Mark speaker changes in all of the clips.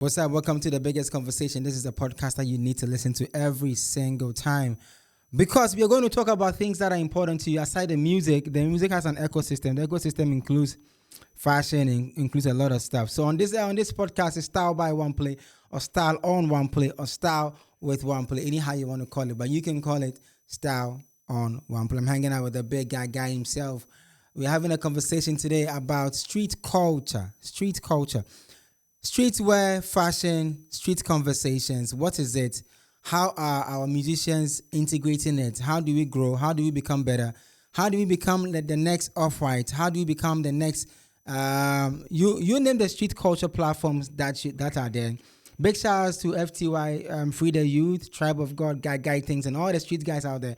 Speaker 1: What's up? Welcome to the biggest conversation. This is a podcast that you need to listen to every single time because we are going to talk about things that are important to you. Aside the music has an ecosystem. The ecosystem includes fashion, includes a lot of stuff. So on this podcast is Style by OnePlay or Style on OnePlay or Style with OnePlay, anyhow you want to call it. But you can call it Style on OnePlay. I'm hanging out with the big guy himself. We're having a conversation today about street culture. Streetwear, fashion, street conversations. What is it? How are our musicians integrating it? How do we grow? How do we become better? How do we become the next Off-White? How do we become the next? You name the street culture platforms that are there. Big shout outs to FTY, Free the Youth, Tribe of God, Guy Things, and all the street guys out there.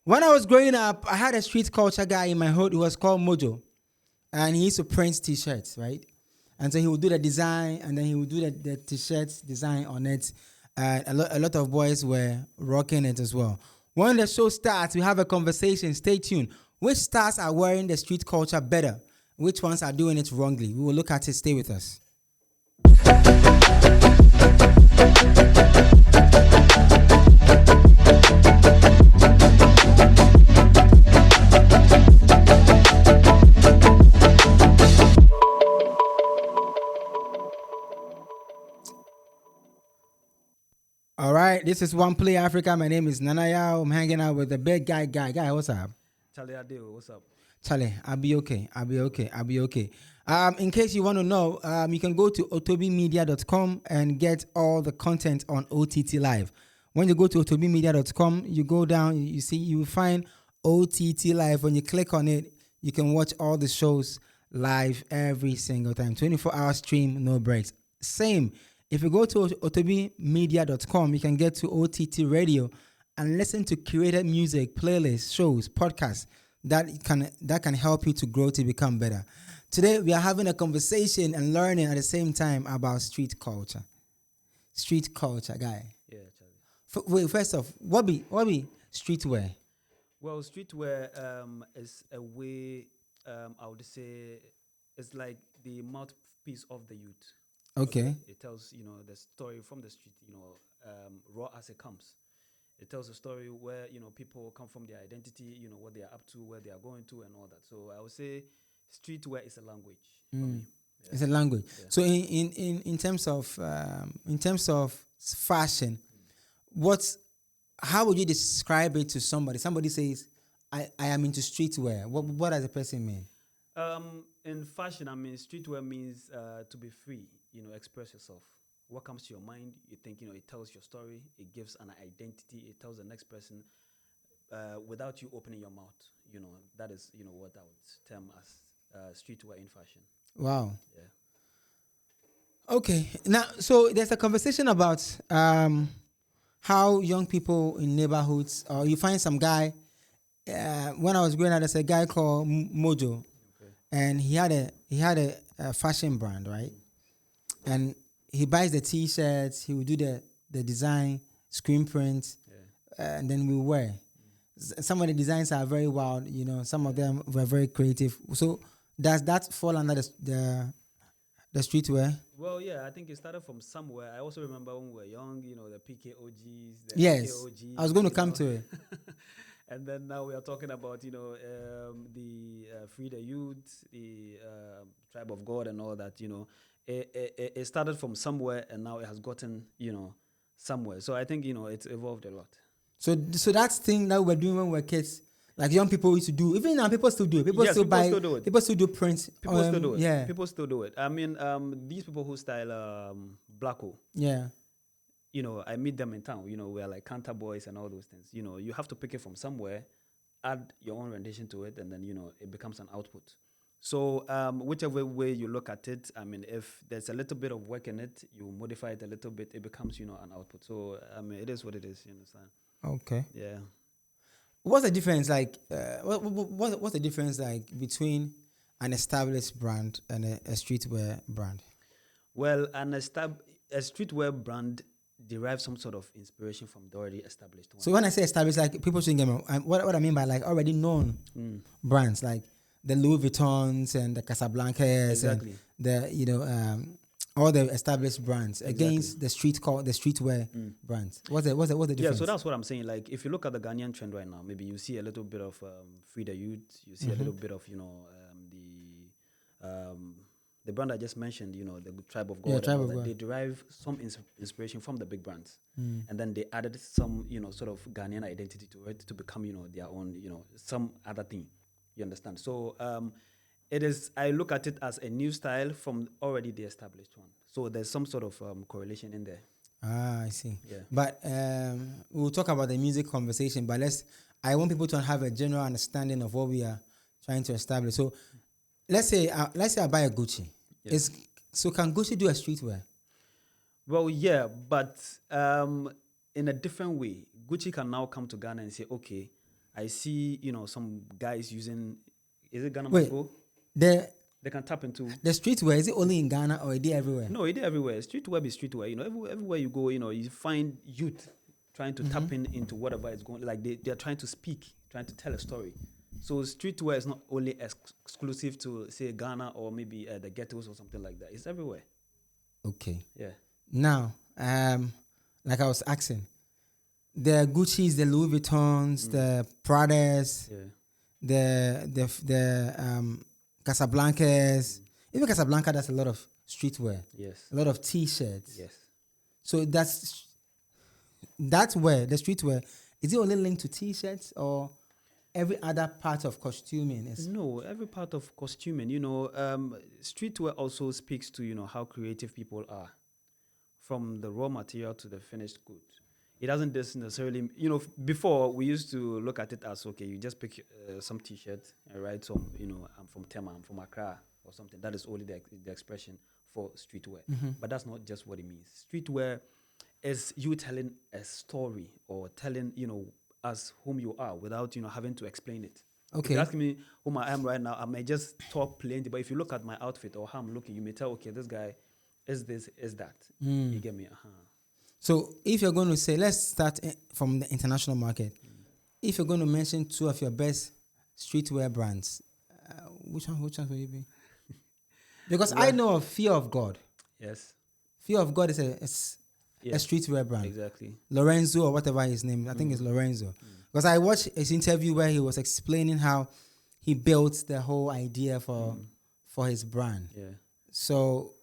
Speaker 1: When I was growing up, I had a street culture guy in my hood who was called Mojo, and he used to print t-shirts, right? And so he would do the design, and then he would do the t-shirts design on it. A lot of boys were rocking it as well. When the show starts, we have a conversation. Stay tuned. Which stars are wearing the street culture better? Which ones are doing it wrongly? We will look at it. Stay with us. All right, this is OnePlay Africa. My name is Nanaya. I'm hanging out with the big guy. Guy, what's up?
Speaker 2: Charlie Adeo, what's up?
Speaker 1: Charlie, I'll be okay. In case you want to know, you can go to otobimedia.com and get all the content on OTT Live. When you go to otobimedia.com, you go down, you will find OTT Live. When you click on it, you can watch all the shows live every single time. 24-hour stream, no breaks. Same. If you go to otobimedia.com, you can get to OTT Radio and listen to curated music, playlists, shows, podcasts that can help you to grow to become better. Today, we are having a conversation and learning at the same time about street culture. Street culture, guy.
Speaker 2: Yeah, Charlie.
Speaker 1: Wait, first off, what be streetwear?
Speaker 2: Well, streetwear is a way, I would say, it's like the mouthpiece of the youth.
Speaker 1: Okay.
Speaker 2: It tells, the story from the street, raw as it comes. It tells a story where, people come from their identity, what they are up to, where they are going to, and all that. So I would say streetwear is a language for me. Yeah.
Speaker 1: It's a language. Yeah. So in terms of fashion, how would you describe it to somebody? Somebody says, I am into streetwear. What does a person mean?
Speaker 2: In fashion, streetwear means to be free, express yourself. What comes to your mind, you think, it tells your story, it gives an identity, it tells the next person without you opening your mouth. That is, what I would term as streetwear in fashion.
Speaker 1: Wow.
Speaker 2: Yeah.
Speaker 1: Okay. Now, so there's a conversation about how young people in neighborhoods, or you find some guy, when I was growing up, there's a guy called Mojo. And he had a fashion brand, right? And he buys the T-shirts. He will do the design, screen print, and then we wear. Some of the designs are very wild. Some of them were very creative. So does that fall under the streetwear?
Speaker 2: Well, yeah, I think it started from somewhere. I also remember when we were young, the PKOGs.
Speaker 1: Yes,
Speaker 2: PKOGs,
Speaker 1: I was going to come to it.
Speaker 2: And then now we are talking about, the Free the Youth, the Tribe of God and all that, It started from somewhere and now it has gotten, somewhere. So I think, it's evolved a lot.
Speaker 1: So that's thing that we were doing when we were kids. Like young people used to do. Even now, people still do it. People still do it. People still do print.
Speaker 2: People still do it.
Speaker 1: Yeah.
Speaker 2: People still do it. These people who style Blacko.
Speaker 1: Yeah.
Speaker 2: I meet them in town, we're like counter boys and all those things. You have to pick it from somewhere, add your own rendition to it, and then, it becomes an output. So whichever way you look at it, if there's a little bit of work in it, you modify it a little bit, it becomes, an output. So, it is what it is, you understand?
Speaker 1: Okay.
Speaker 2: Yeah.
Speaker 1: What's the difference, what's the difference, between an established brand and a streetwear brand?
Speaker 2: Well, a streetwear brand derives some sort of inspiration from the already established one.
Speaker 1: So when I say established, people shouldn't get me. What I mean by already known brands, like the Louis Vuittons and the Casablancas,
Speaker 2: exactly.
Speaker 1: and the all the established brands against the streetwear brands. What's the difference?
Speaker 2: Yeah, so that's what I'm saying. Like, if you look at the Ghanaian trend right now, maybe you see a little bit of Free the Youth. You see a little bit of the brand I just mentioned. The Tribe of God.
Speaker 1: Tribe of God.
Speaker 2: They derive some inspiration from the big brands, and then they added some sort of Ghanaian identity to it to become their own some other thing. You understand? So it is. I look at it as a new style from already the established one. So there's some sort of correlation in there.
Speaker 1: I see.
Speaker 2: Yeah.
Speaker 1: But we'll talk about the music conversation. But I want people to have a general understanding of what we are trying to establish. So let's say I buy a Gucci.
Speaker 2: Yeah.
Speaker 1: So can Gucci do a streetwear?
Speaker 2: Well, yeah, but in a different way. Gucci can now come to Ghana and say, okay, I see some guys using. Is it Ghana?
Speaker 1: Wait,
Speaker 2: they can tap into
Speaker 1: the streetwear. Is it only in Ghana or is it everywhere?
Speaker 2: No, it is everywhere. Streetwear is streetwear. Everywhere you go, you find youth trying to tap into whatever is going. Like they are trying to speak, trying to tell a story. So streetwear is not only exclusive to say Ghana or maybe the ghettos or something like that. It's everywhere.
Speaker 1: Okay.
Speaker 2: Yeah.
Speaker 1: Now, like I was asking, the Gucci's, the Louis Vuittons, the Pradas, the Casablancas. Even Casablanca does a lot of streetwear.
Speaker 2: Yes.
Speaker 1: A lot of T-shirts.
Speaker 2: Yes.
Speaker 1: So that's where the streetwear, is it only linked to T-shirts or every other part of costuming is?
Speaker 2: No, every part of costuming. Streetwear also speaks to how creative people are, from the raw material to the finished good. It doesn't just necessarily, before we used to look at it as, okay, you just pick some T-shirt and write some, I'm from Tema, I'm from Accra or something. That is only the expression for streetwear. But that's not just what it means. Streetwear is you telling a story or telling, us whom you are without, having to explain it.
Speaker 1: Okay.
Speaker 2: If you ask me whom I am right now, I may just talk plainly, but if you look at my outfit or how I'm looking, you may tell, okay, this guy is this, is that. You get me?
Speaker 1: So if you're going to say, let's start from the international market. If you're going to mention two of your best streetwear brands, which one will you be? Because I know of Fear of God.
Speaker 2: Yes.
Speaker 1: Fear of God is a streetwear brand.
Speaker 2: Exactly.
Speaker 1: Lorenzo or whatever his name, I think it's Lorenzo. Because I watched his interview where he was explaining how he built the whole idea for his brand.
Speaker 2: Yeah.
Speaker 1: So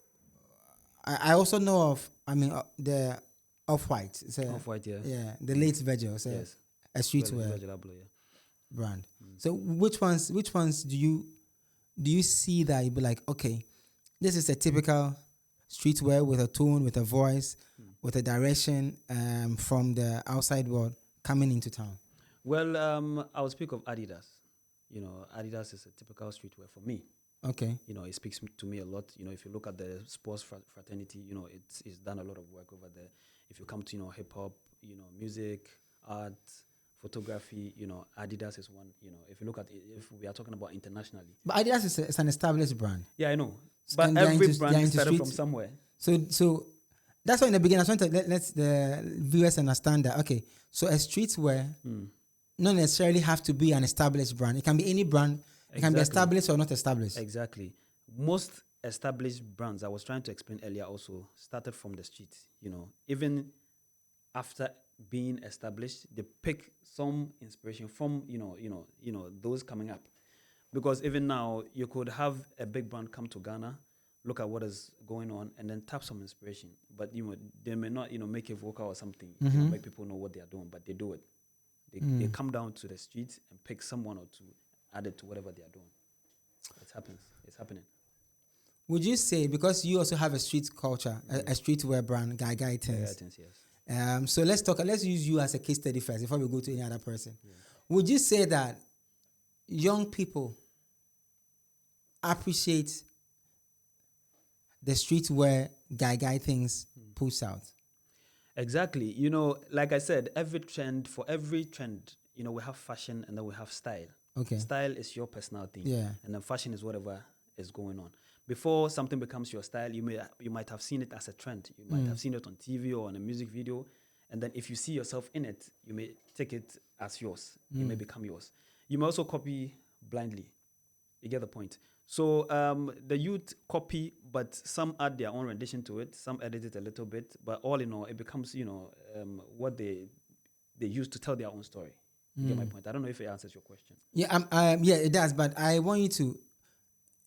Speaker 1: I also know of, the Off-White.
Speaker 2: Off-White, yeah.
Speaker 1: Yeah, the late Virgil. So
Speaker 2: Yes.
Speaker 1: a streetwear brand. So which ones do you see that you'd be like, okay, this is a typical streetwear with a tone, with a voice, with a direction from the outside world coming into town?
Speaker 2: Well, I'll speak of Adidas. Adidas is a typical streetwear for me.
Speaker 1: Okay.
Speaker 2: It speaks to me a lot. If you look at the sports fraternity, it's done a lot of work over there. If you come to, hip hop, music, art, photography, Adidas is one. If you look at it, if we are talking about internationally.
Speaker 1: But Adidas is an established brand.
Speaker 2: Yeah, I know. But every brand started from somewhere.
Speaker 1: So that's why in the beginning I was trying to let the viewers understand that, okay, so a streetwear not necessarily have to be an established brand. It can be any brand. It can be established or not established.
Speaker 2: Exactly. Most established brands, I was trying to explain earlier, also started from the street. Even after being established, they pick some inspiration from those coming up. Because even now, you could have a big brand come to Ghana, look at what is going on, and then tap some inspiration. But they may not make a vocal or something, make people know what they are doing, but they do it. They come down to the streets and pick someone or two, add it to whatever they are doing. It happens. It's happening.
Speaker 1: Would you say, because you also have a street culture, a streetwear brand, Guy Things?
Speaker 2: Yes.
Speaker 1: So let's use you as a case study first before we go to any other person. Yeah. Would you say that young people appreciate the streetwear Guy Things puts out?
Speaker 2: Exactly. Like I said, for every trend, we have fashion and then we have style.
Speaker 1: Okay.
Speaker 2: Style is your personal thing.
Speaker 1: Yeah.
Speaker 2: And then fashion is whatever is going on. Before something becomes your style, you might have seen it as a trend. You might have seen it on TV or on a music video. And then if you see yourself in it, you may take it as yours. It may become yours. You may also copy blindly. You get the point. So the youth copy, but some add their own rendition to it. Some edit it a little bit, but all in all, it becomes what they use to tell their own story. You get my point? I don't know if it answers your question.
Speaker 1: Yeah, yeah, it does. But I want you to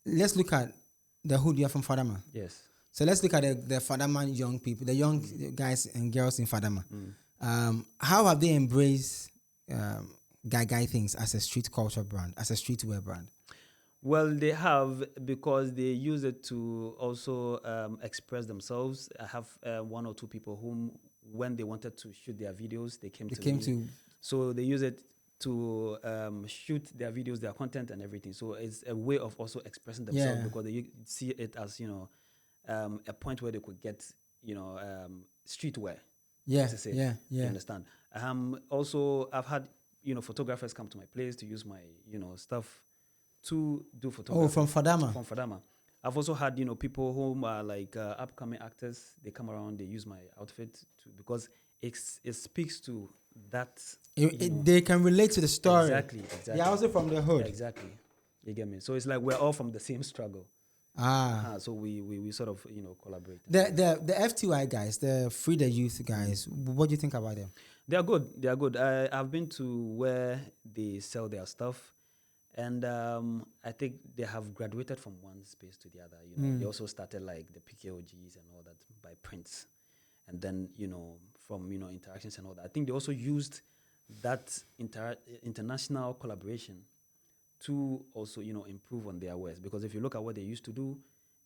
Speaker 1: let's look at the hood. You're from Fadama.
Speaker 2: Yes.
Speaker 1: So let's look at the Fadama young people, the young guys and girls in Fadama. How have they embraced guy things as a street culture brand, as a streetwear brand?
Speaker 2: Well, they have, because they use it to also express themselves. I have one or two people whom, when they wanted to shoot their videos, they came to me. So they use it to shoot their videos, their content and everything. So it's a way of also expressing themselves, because they see it as, a point where they could get, streetwear.
Speaker 1: Yeah,
Speaker 2: You understand? Also, I've had, photographers come to my place to use my, stuff to do photography.
Speaker 1: Oh, from Fadama?
Speaker 2: From Fadama. I've also had, people who are like upcoming actors. They come around, they use my outfit because it speaks to that.
Speaker 1: They can relate to the story.
Speaker 2: Exactly.
Speaker 1: They're also from the hood.
Speaker 2: Yeah, exactly. You get me? So it's like we're all from the same struggle. So we sort of, collaborate.
Speaker 1: The FTY guys, the Free the Youth guys, what do you think about them?
Speaker 2: They are good. I've been to where they sell their stuff. And I think they have graduated from one space to the other. They also started like the PKOGs and all that by prints. And then, from, interactions and all that. I think they also used that international collaboration to also, improve on their wares. Because if you look at what they used to do,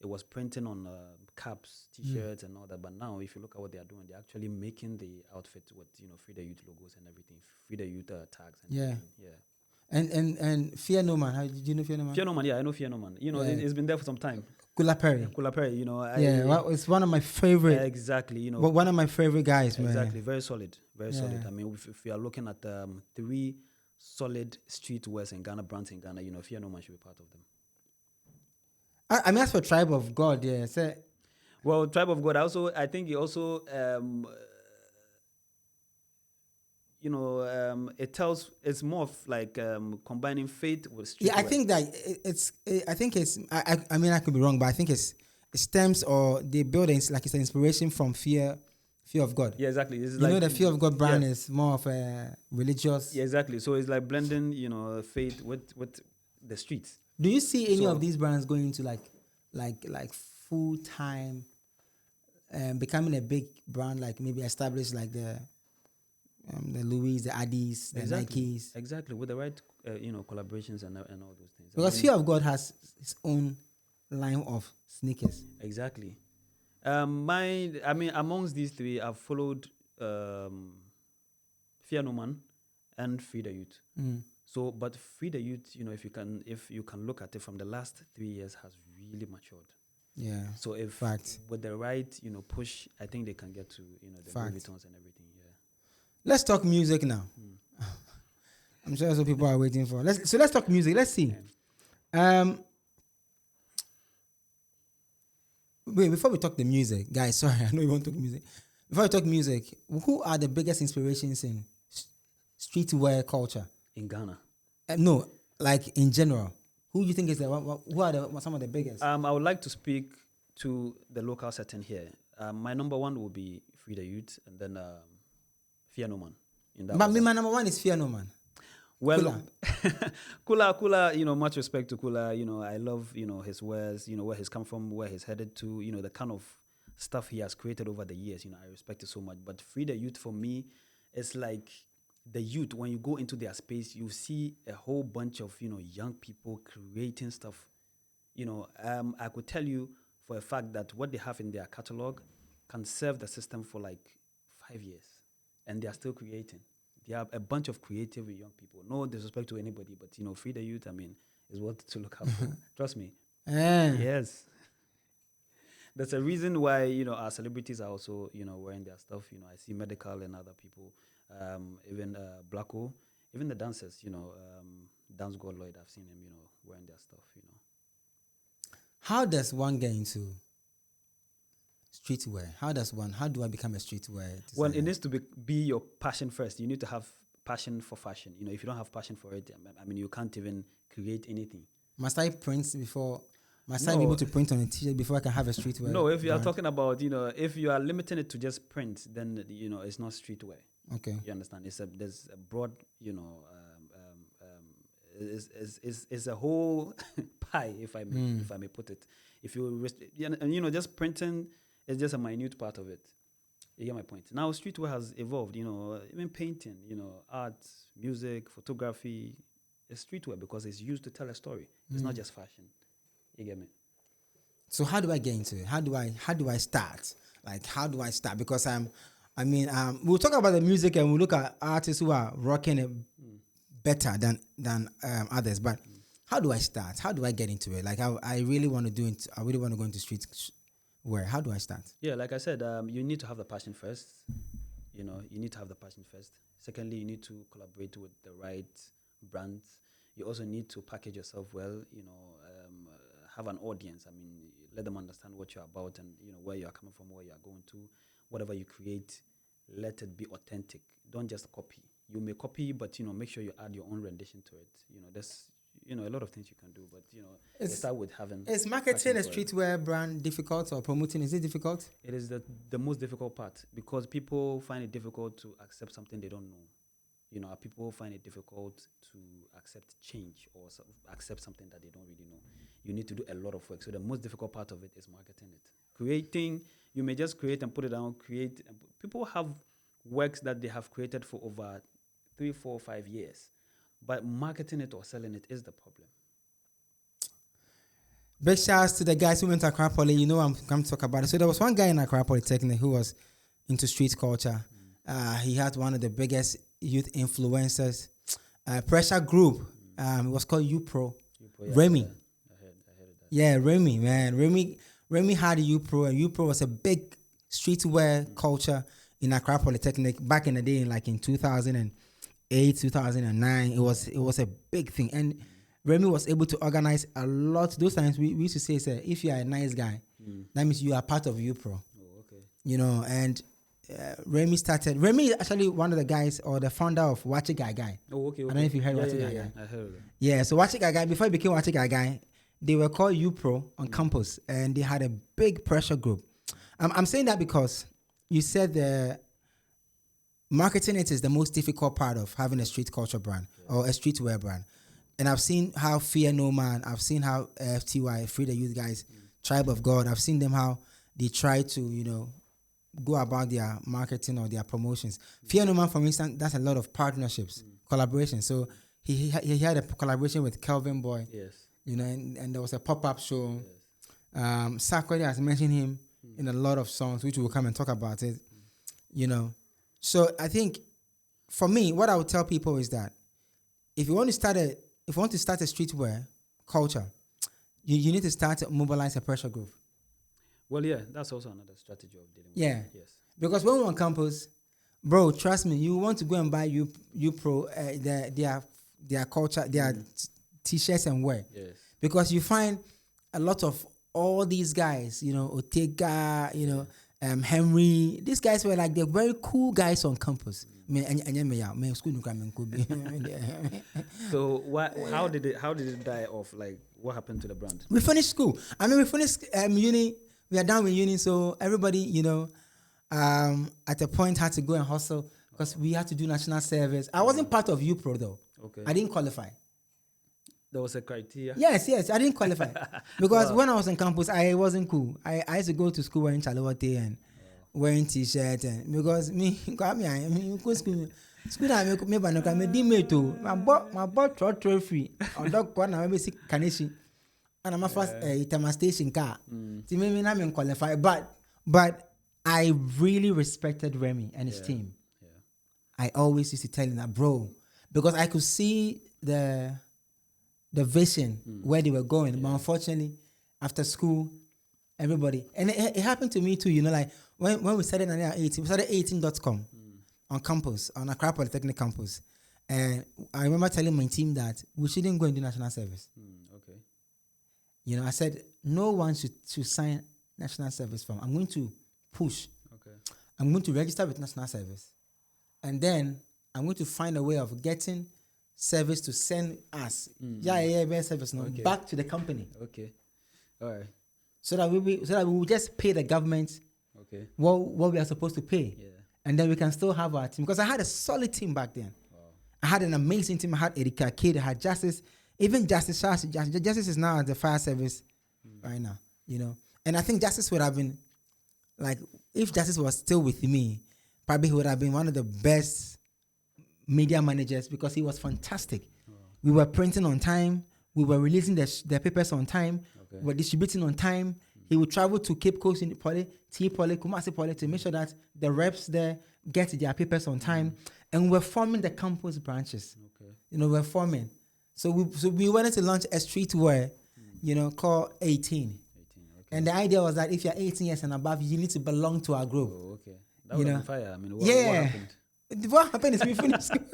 Speaker 2: it was printing on caps, T-shirts and all that. But now, if you look at what they are doing, they're actually making the outfit with, Free the Youth logos and everything, Free the Youth tags. And everything. Yeah.
Speaker 1: And Fear No Man, do you know Fear No Man?
Speaker 2: Fear No Man, yeah, I know Fear No Man. It's been there for some time.
Speaker 1: Kula Perry, it's one of my favorite.
Speaker 2: Exactly,
Speaker 1: one of my favorite guys, man.
Speaker 2: Exactly, very solid. I mean, if we are looking at 3 solid streetwears in Ghana, brands in Ghana, Fear No Man should be part of them.
Speaker 1: I mean, as for Tribe of God,
Speaker 2: well, Tribe of God, I think he also it's more of like combining faith with streetwear.
Speaker 1: Yeah, I think that I mean, I could be wrong, but I think it stems, or they build it's an inspiration from fear of God.
Speaker 2: Yeah, exactly.
Speaker 1: The Fear of God brand is more of a religious.
Speaker 2: Yeah, exactly. So it's like blending, faith with the streets.
Speaker 1: Do you see any of these brands going into like full time, becoming a big brand, like maybe established like the Louis, the Addies, the Nikes?
Speaker 2: Exactly, with the right collaborations and all those things.
Speaker 1: Because Fear of God has its own line of sneakers.
Speaker 2: Exactly. Amongst these 3, I've followed Fear No Man and Free the Youth. So, but Free the Youth, if you can look at it from the last 3 years, has really matured.
Speaker 1: Yeah.
Speaker 2: So with the right, push, I think they can get to, the Louis Vuittons and everything. Yeah.
Speaker 1: Let's talk music now. I'm sure that's what people are waiting for. Let's talk music. Let's see. Wait, before we talk the music, guys, sorry, I know you want to talk music. Before we talk music, who are the biggest inspirations in streetwear culture?
Speaker 2: In Ghana?
Speaker 1: No, like in general. Who do you think is who are some of the biggest?
Speaker 2: I would like to speak to the local setting here. My number 1 will be Free the Youth, and then Fear No Man.
Speaker 1: But my number 1 is Fear No Man.
Speaker 2: Well, Kula, much respect to Kula. I love, his wares, where he's come from, where he's headed to, the kind of stuff he has created over the years. I respect it so much. But Free the Youth, for me, it's like the youth. When you go into their space, you see a whole bunch of, young people creating stuff. I could tell you for a fact that what they have in their catalog can serve the system for like 5 years. And they are still creating. They have a bunch of creative young people. No disrespect to anybody, but Free the Youth, is what to look out for. Trust me. Yes. There's a reason why, our celebrities are also, wearing their stuff. I see Medical and other people, even Blacko, even the dancers, Dance God Lloyd, I've seen him, wearing their stuff,
Speaker 1: How does one get into streetwear? How do I become a streetwear designer?
Speaker 2: Well, it needs to be your passion first. You need to have passion for fashion. If you don't have passion for it, you can't even create anything.
Speaker 1: Must I print before? Must I be
Speaker 2: No.
Speaker 1: able to print on a t-shirt before I can have a streetwear?
Speaker 2: No, if you are
Speaker 1: brand?
Speaker 2: talking about, if you are limiting it to just print, then, it's not streetwear.
Speaker 1: Okay.
Speaker 2: You understand? There's a broad, it's a whole pie, if I may put it. If just printing is just a minute part of it. You get my point. Now streetwear has evolved. Even painting, art, music, photography, is streetwear because it's used to tell a story. It's not just fashion. You get me?
Speaker 1: So how do I get into it? How do I start? Like, how do I start? Because we'll talk about the music and we'll look at artists who are rocking it better than others. But how do I start? How do I get into it? Like, I really want to do it. I really want to go into streetwear. How do I start?
Speaker 2: Yeah, like I said, you need to have the passion first. You need to have the passion first. Secondly, you need to collaborate with the right brands. You also need to package yourself well. Have an audience. Let them understand what you're about and where you're coming from, where you're going to. Whatever you create, let it be authentic. Don't just copy. You may copy, but make sure you add your own rendition to it. There's a lot of things you can do, but start with having.
Speaker 1: Is marketing a streetwear brand difficult, or promoting? Is it difficult?
Speaker 2: It is the most difficult part because people find it difficult to accept something they don't know. People find it difficult to accept change or accept something that they don't really know. You need to do a lot of work. So the most difficult part of it is marketing it. Creating, you may just create and put it down, people have works that they have created for over 3, 4, 5 years. But marketing it or selling it is the problem.
Speaker 1: Big shouts to the guys who went to Accra Poly. I'm going to talk about it. So there was one guy in Accra Polytechnic who was into street culture. He had one of the biggest youth influencers, pressure group. It was called UPro.
Speaker 2: Yeah,
Speaker 1: Remy.
Speaker 2: I heard that.
Speaker 1: Yeah, Remy, man. Remy had UPro, and UPro was a big streetwear culture in Accra Polytechnic back in the day, like in 2008, 2009. It was a big thing. And Remy was able to organize a lot. Those times we used to say, if you are a nice guy, that means you are part of UPro.
Speaker 2: Oh, okay.
Speaker 1: And Remy is actually one of the guys or the founder of Wachi Gai Gai.
Speaker 2: Oh, okay.
Speaker 1: I don't know if you heard Wachi Gai Gai.
Speaker 2: I heard of it.
Speaker 1: Yeah, so Wachi Gai Gai, before it became Wachi Gai Gai, they were called UPro on campus, and they had a big pressure group. I'm saying that because you said the marketing it is the most difficult part of having a street culture brand or a streetwear brand. And I've seen how Fear No Man, I've seen how FTY, Free the Youth guys, Tribe of God, I've seen them how they try to, go about their marketing or their promotions. Fear No Man, for instance, that's a lot of partnerships, collaboration. So he had a collaboration with Kelvin Boy.
Speaker 2: Yes.
Speaker 1: And there was a pop-up show.
Speaker 2: Yes.
Speaker 1: Sark has mentioned him in a lot of songs, which we'll come and talk about it. So I think for me, what I would tell people is that if you want to start a streetwear culture, you need to start to mobilize a pressure group.
Speaker 2: Well, yeah, that's also another strategy of dealing with
Speaker 1: it.
Speaker 2: Yes.
Speaker 1: Because when we're on campus, bro, trust me, you want to go and buy UPro, their culture, their t-shirts and wear.
Speaker 2: Yes.
Speaker 1: Because you find a lot of all these guys, Ortega, Henry. These guys were like the very cool guys on campus.
Speaker 2: So how did it die off? Like, what happened to the brand?
Speaker 1: We finished school. We finished uni. We are done with uni, so everybody, at a point had to go and hustle because we had to do national service. I wasn't part of UPro though.
Speaker 2: Okay.
Speaker 1: I didn't qualify.
Speaker 2: There was a criteria.
Speaker 1: Yes, I didn't qualify because when I was on campus, I wasn't cool. I used to go to school wearing chalote and wearing t-shirt and because school I make me banoka me dimate my bought trophy on dog one I maybe see Kaneshi and I'm a first Itama station car. See me na me qualify, but I really respected Remy and his team.
Speaker 2: Yeah.
Speaker 1: I always used to tell him that, bro, because I could see the vision where they were going. But unfortunately, after school, everybody, and it happened to me too, like when we started in 18, we started 18.com on campus, on Accra Polytechnic campus. And I remember telling my team that we shouldn't go and do national service.
Speaker 2: Okay.
Speaker 1: I said, no one should sign national service form. I'm going to push.
Speaker 2: Okay.
Speaker 1: I'm going to register with national service. And then I'm going to find a way of getting service to send us service back to the company.
Speaker 2: Okay. All right.
Speaker 1: So that we will just pay the government what we are supposed to pay.
Speaker 2: Yeah.
Speaker 1: And then we can still have our team. Because I had a solid team back then.
Speaker 2: Wow.
Speaker 1: I had an amazing team. I had Erika Kid, I had Justice, even Justice Shatta. Justice is now at the fire service right now, you know. And I think Justice would have been, like, if Justice was still with me, probably he would have been one of the best media managers because he was fantastic. Wow. We were printing on time. We were releasing the papers on time. Okay. We were distributing on time. He would travel to Cape Coast in Kumasi Poly to make sure that the reps there get their papers on time. And we're forming the campus branches. Okay. You know, we're forming. So we wanted to launch a streetwear, you know, called 18. Okay. And the idea was that if you're 18 years and above, you need to belong to our group.
Speaker 2: Oh, okay. That was on fire. I mean, what happened?
Speaker 1: What happened is we finished school.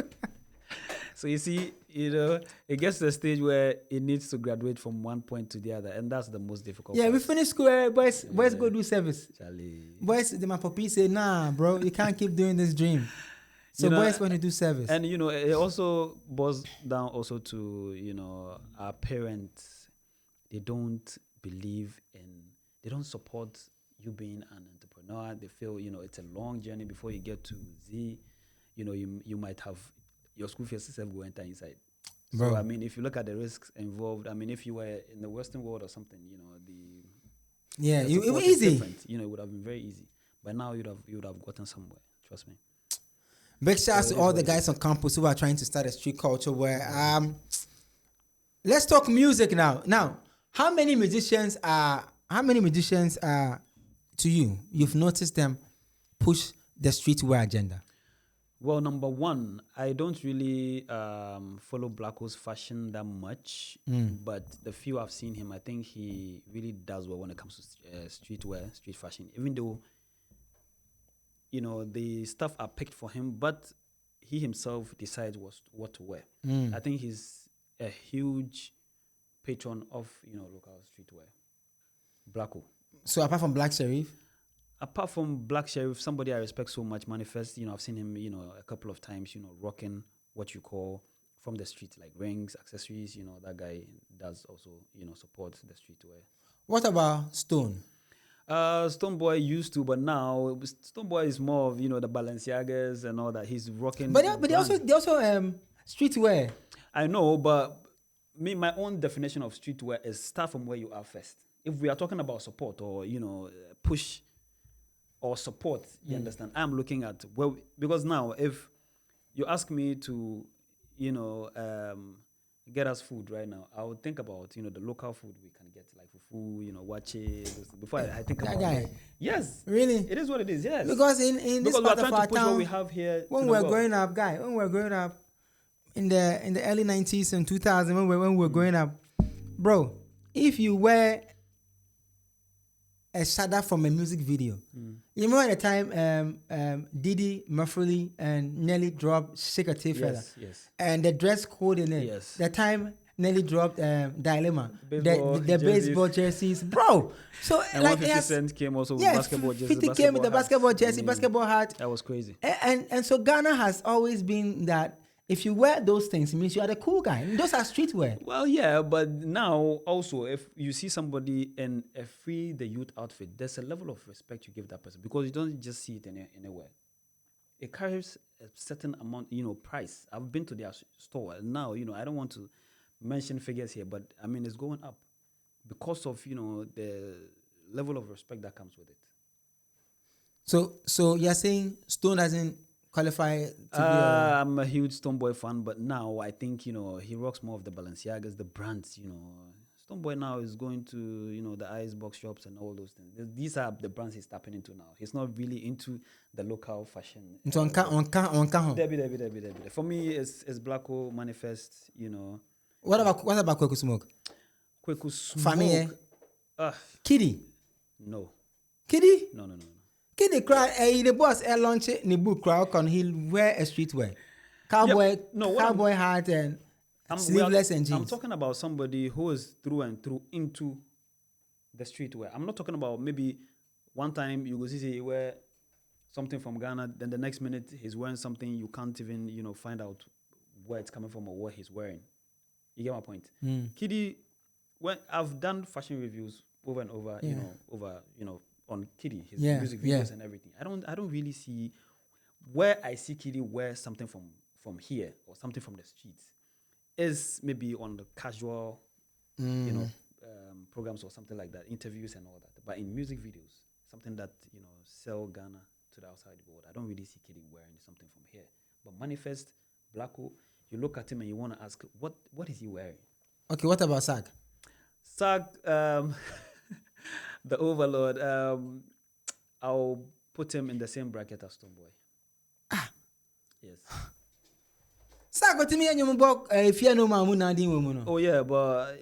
Speaker 2: So you see, you know, it gets to the stage where it needs to graduate from one point to the other, and that's the most difficult part.
Speaker 1: We finished school, boys go do service. Charlie. Boys, my puppy say, nah, bro, you can't keep doing this dream. So boys want to do service.
Speaker 2: And, you know, it also boils down also to, you know, our parents. They don't believe in, they don't support you being an entrepreneur. They feel, you know, it's a long journey before you get to Z. You know, you might have your school fees itself go enter inside. Bro. So I mean, if you look at the risks involved, I mean, if you were in the Western world or something, you know,
Speaker 1: it was easy.
Speaker 2: You know, it would have been very easy. But now you would have gotten somewhere. Trust me.
Speaker 1: Big shouts to all the guys on campus who are trying to start a street culture where let's talk music now. Now, how many musicians to you you've noticed them push the streetwear agenda?
Speaker 2: Well, number one, I don't really follow Blacko's fashion that much, but the few I've seen him, I think he really does well when it comes to streetwear, street fashion. Even though, you know, the stuff are picked for him, but he himself decides what to wear. I think he's a huge patron of, you know, local streetwear. Blacko.
Speaker 1: So apart from Black Sherif?
Speaker 2: Apart from Black Sherif, somebody I respect so much, Manifest, you know, I've seen him, you know, a couple of times, you know, rocking what you call from the street, like rings, accessories, you know, that guy does also, you know, support the streetwear.
Speaker 1: What about Stone?
Speaker 2: Stonebwoy used to, but now Stonebwoy is more of, you know, the Balenciagas and all that. He's rocking.
Speaker 1: But they also streetwear.
Speaker 2: I know, but my own definition of streetwear is start from where you are first. If we are talking about support or, you know, push or support, you understand? I'm looking at because now if you ask me to, you know, get us food right now, I would think about, you know, the local food we can get, like fufu, you know, wache, before I think about it. Yes.
Speaker 1: Really?
Speaker 2: It is what it is, yes.
Speaker 1: Because in this part of our town,
Speaker 2: what we have here
Speaker 1: when we're growing up, in the early 90s and 2000, when we were growing up, bro, if you wear a Shatta from a music video. You remember at the time Diddy, Murphy, and Nelly dropped Shake a Tape Fella?
Speaker 2: Yes.
Speaker 1: And the dress code in it.
Speaker 2: Yes.
Speaker 1: The time Nelly dropped Dilemma. The baseball jerseys. Bro! So
Speaker 2: and like 50 Cent came also with basketball jerseys.
Speaker 1: 50 came with the basketball jersey, basketball hat.
Speaker 2: That was crazy.
Speaker 1: And so Ghana has always been that if you wear those things, it means you are the cool guy. And those are streetwear.
Speaker 2: Well, yeah, but now also, if you see somebody in a Free the Youth outfit, there's a level of respect you give that person because you don't just see it anywhere. It carries a certain amount, you know, price. I've been to their store. Now, you know, I don't want to mention figures here, but I mean, it's going up because of, you know, the level of respect that comes with it.
Speaker 1: So you're saying Stone doesn't qualify to be
Speaker 2: I'm a huge Stonebwoy fan, but now I think, you know, he rocks more of the Balenciagas, the brands, you know. Stonebwoy now is going to, you know, the icebox shops and all those things. These are the brands he's tapping into now. He's not really into the local fashion. Debbie. For me, it's Blacko, Manifest, you know.
Speaker 1: What about Kweku Smoke?
Speaker 2: Kweku Smoke.
Speaker 1: Family. Kiddy?
Speaker 2: No.
Speaker 1: Kiddy?
Speaker 2: No.
Speaker 1: Kid the cry, the boss launch the book crowd can he wear a streetwear. Cowboy hat and sleeveless and jeans.
Speaker 2: I'm talking about somebody who is through and through into the streetwear. I'm not talking about maybe one time you go see he wear something from Ghana, then the next minute he's wearing something you can't even, you know, find out where it's coming from or what he's wearing. You get my point?
Speaker 1: Mm.
Speaker 2: Kiddy, when I've done fashion reviews over and over, on Kiddy, his music videos and everything. I don't really see where I see Kiddy wear something from here or something from the streets is maybe on the casual, programs or something like that, interviews and all that. But in music videos, something that sell Ghana to the outside world, I don't really see Kiddy wearing something from here. But Manifest, Blacko, you look at him and you want to ask, what is he wearing?
Speaker 1: Okay, what about Sark?
Speaker 2: Sark, the overlord, I'll put him in the same bracket as Stonebwoy. Yes.
Speaker 1: Sark, what me and you book if you know my moon woman.
Speaker 2: Oh yeah, but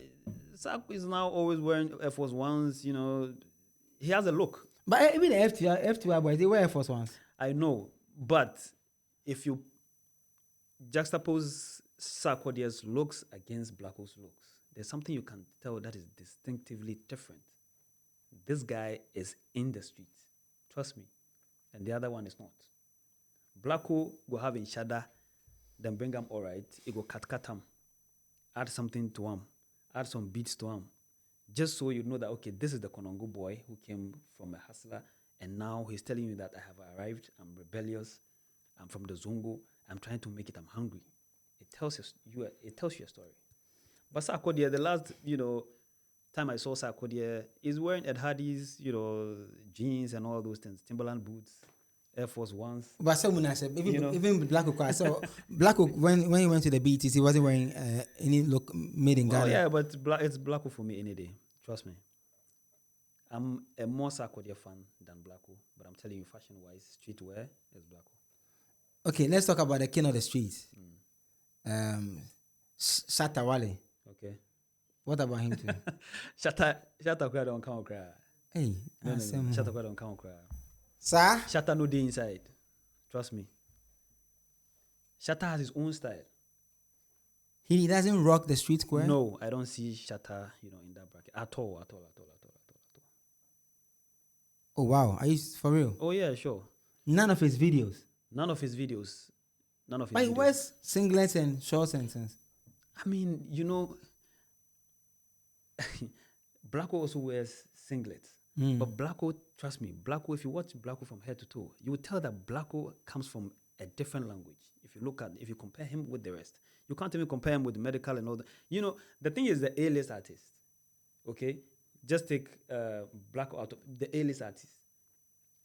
Speaker 2: Sark is now always wearing Air Force Ones. He has a look.
Speaker 1: But even the F2 boys, they wear Air Force Ones.
Speaker 2: I know, but if you juxtapose Sarkodie's looks against Blacko's looks, there's something you can tell that is distinctively different. This guy is in the streets, trust me, and the other one is not. Blacko will have in Shatta, then bring him all right. He go cut him, add something to him, add some beats to him, just so you know that okay, this is the Konongo boy who came from a hustler, and now he's telling you that I have arrived. I'm rebellious. I'm from the Zongo. I'm trying to make it. I'm hungry. It tells you a story. But Sarkodie, the last time I saw Sarkodie, is wearing Ed Hardy's jeans and all those things, Timberland boots, Air Force Ones.
Speaker 1: But someone I said, even Blacko. So Blacko, when he went to the BTs, he wasn't wearing any look made in Ghana.
Speaker 2: Oh yeah, but it's Blacko for me any day. Trust me. I'm a more Sarkodie fan than Blacko, but I'm telling you, fashion-wise, streetwear is Blacko.
Speaker 1: Okay, let's talk about the king of the streets. Shatta Wale.
Speaker 2: Okay.
Speaker 1: What about him too?
Speaker 2: Shatta don't come cry.
Speaker 1: Hey,
Speaker 2: no. Shatta don't come cry.
Speaker 1: Sir?
Speaker 2: Shatta no day inside. Trust me. Shatta has his own style.
Speaker 1: He doesn't rock the street square?
Speaker 2: No, I don't see Shatta, in that bracket at all.
Speaker 1: Oh wow, are you for real?
Speaker 2: Oh yeah, sure.
Speaker 1: None of his videos. But he wears singlets and shorts and things.
Speaker 2: I mean, Blacko also wears singlets. But Blacko, trust me, Blacko, if you watch Blacko from head to toe, you will tell that Blacko comes from a different language. If you compare him with the rest, you can't even compare him with medical and all that. The thing is the A-list artist, okay? Just take Blacko out of the A-list artist.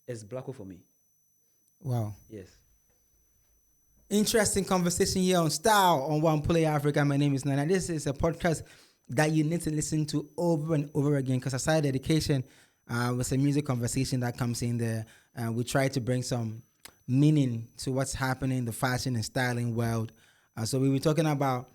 Speaker 2: It's Blacko for me.
Speaker 1: Wow.
Speaker 2: Yes.
Speaker 1: Interesting conversation here on Style on OnePlay Africa. My name is Nana. This is a podcast that you need to listen to over and over again because aside dedication was a music conversation that comes in there. We try to bring some meaning to what's happening in the fashion and styling world. So we were talking about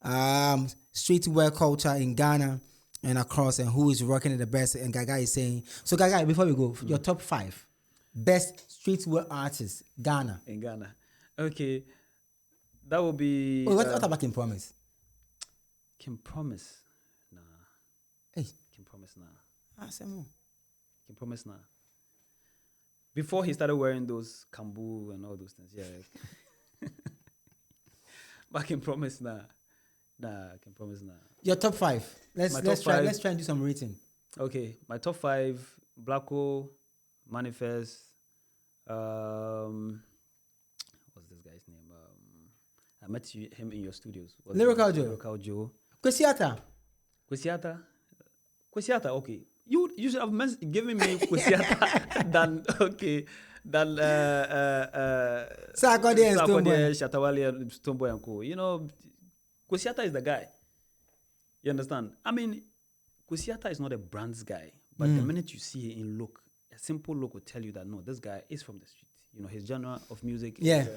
Speaker 1: streetwear culture in Ghana and across and who is rocking it the best. And Gaga is saying, so Gaga, before we go, your top 5 best streetwear artists, Ghana.
Speaker 2: In Ghana. Okay. That will be...
Speaker 1: Oh, what about Kim Promise?
Speaker 2: Kim Promise? Nah.
Speaker 1: Hey.
Speaker 2: Kim Promise, nah.
Speaker 1: Say more.
Speaker 2: Kim Promise, nah. Before he started wearing those kambu and all those things, yeah. But Kim Promise, nah. Nah, Kim Promise, nah.
Speaker 1: Your top 5. Let's try and do some rating.
Speaker 2: Okay, my top 5: Blacko, Manifest. What's this guy's name? I met him in your studios.
Speaker 1: Lyrical Joe.
Speaker 2: Lyrical Joe.
Speaker 1: Kwesiata.
Speaker 2: Okay. You should have given me Kwesiata than
Speaker 1: Sarkodie and Stonebwoy.
Speaker 2: Shatta and Stonebwoy and co. Kwesiata is the guy. You understand? I mean, Kwesiata is not a brands guy, but the minute you see him look, a simple look will tell you that no, this guy is from the street. His genre of music.
Speaker 1: Yeah.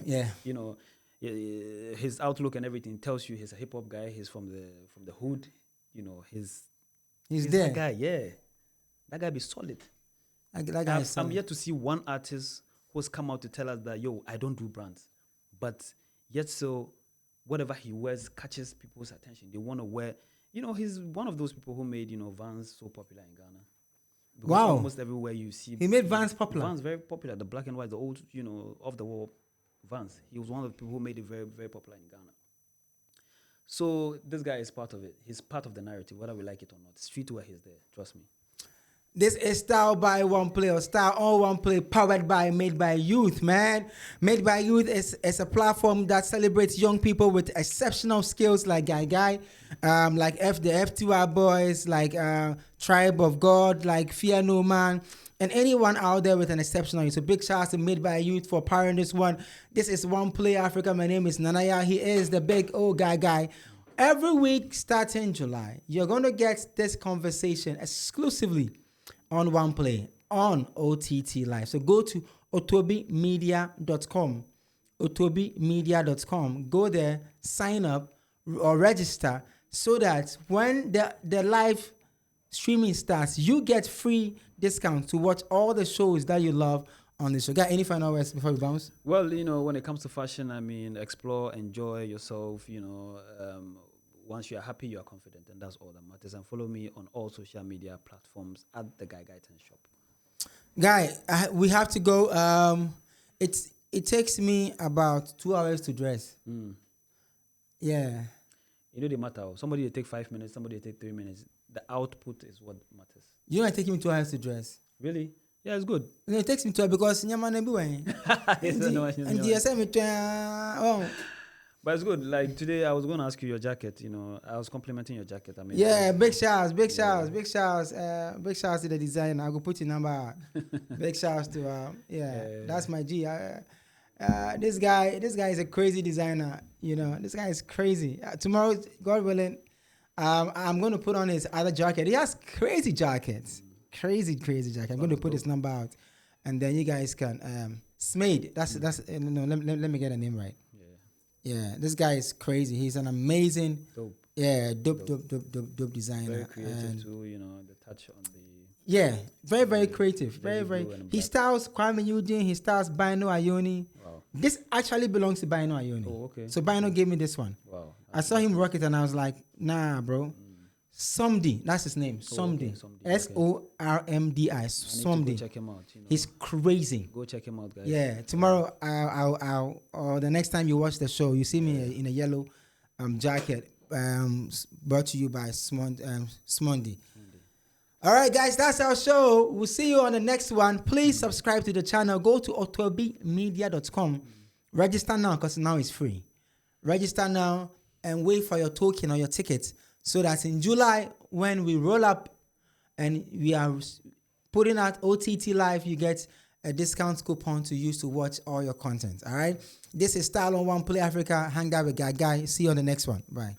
Speaker 2: His outlook and everything tells you he's a hip hop guy. He's from the hood. He's
Speaker 1: there.
Speaker 2: That guy, yeah. That guy be solid. I'm yet to see one artist who's come out to tell us that, yo, I don't do brands. But yet so whatever he wears catches people's attention. They want to wear, he's one of those people who made, Vans so popular in Ghana. Because
Speaker 1: wow.
Speaker 2: Almost everywhere you see.
Speaker 1: He made Vans popular.
Speaker 2: Vans very popular. The black and white, the old, off the wall Vans. He was one of the people who made it very, very popular in Ghana. So this guy is part of it. He's part of the narrative, whether we like it or not. Streetwear, he's there. Trust me.
Speaker 1: This is Style by OnePlay or Style on OnePlay, powered by, made by youth, man. Made by youth is a platform that celebrates young people with exceptional skills like Guy, like the F2R boys, like Tribe of God, like Fear No Man, and anyone out there with an exceptional youth. So big shout out to Made by Youth for powering this one. This is OnePlay Africa. My name is Nanaya. He is the big old guy. Every week starting July, you're going to get this conversation exclusively on OnePlay, on OTT Live. So go to otobimedia.com, otobimedia.com. Go there, sign up or register so that when the live streaming starts, you get free discounts to watch all the shows that you love on the show. Got any final words before we bounce?
Speaker 2: Well, when it comes to fashion, I mean, explore, enjoy yourself, once you are happy, you are confident, and that's all that matters. And follow me on all social media platforms at the Guy Ten Shop. Guy,
Speaker 1: we have to go. It takes me about 2 hours to dress. Yeah.
Speaker 2: They matter. Somebody take 5 minutes, somebody take 3 minutes. The output is what matters.
Speaker 1: It takes me 2 hours to dress.
Speaker 2: Really? Yeah, it's good.
Speaker 1: It takes me 2 hours because
Speaker 2: But it's good. Like today, I was going to ask you your jacket. I was complimenting your jacket. I mean,
Speaker 1: yeah, big shouts to the designer. I will put your number out. Big shouts to that's my G. This guy is a crazy designer. This guy is crazy. Tomorrow, God willing, I'm going to put on his other jacket. He has crazy jackets, crazy jacket. I'm going to put his number out, and then you guys can Smade. That's let me get a name right. Yeah, this guy is crazy. He's an amazing, dope designer.
Speaker 2: Very creative too, the touch on the...
Speaker 1: Yeah, very creative. Very. He styles Kwame Eugene. He styles Bino Ione. Wow. This actually belongs to Bino Ione. Oh, okay. So Bino gave me this one. Wow. I saw him rock it and I was like, nah, bro. Somdi, that's his name. Somdi. Sormdi. Somdi.
Speaker 2: Go check him out.
Speaker 1: He's crazy.
Speaker 2: Go check him out, guys.
Speaker 1: Yeah. Tomorrow, I'll or the next time you watch the show, you see me in a yellow jacket, brought to you by Smondi. All right, guys, that's our show. We'll see you on the next one. Please subscribe to the channel. Go to otobimedia.com. Register now because now it's free. Register now and wait for your token or your ticket. So that in July, when we roll up and we are putting out OTT Live, you get a discount coupon to use to watch all your content. All right? This is Style on OnePlay Africa. Hang out with Guy. See you on the next one. Bye.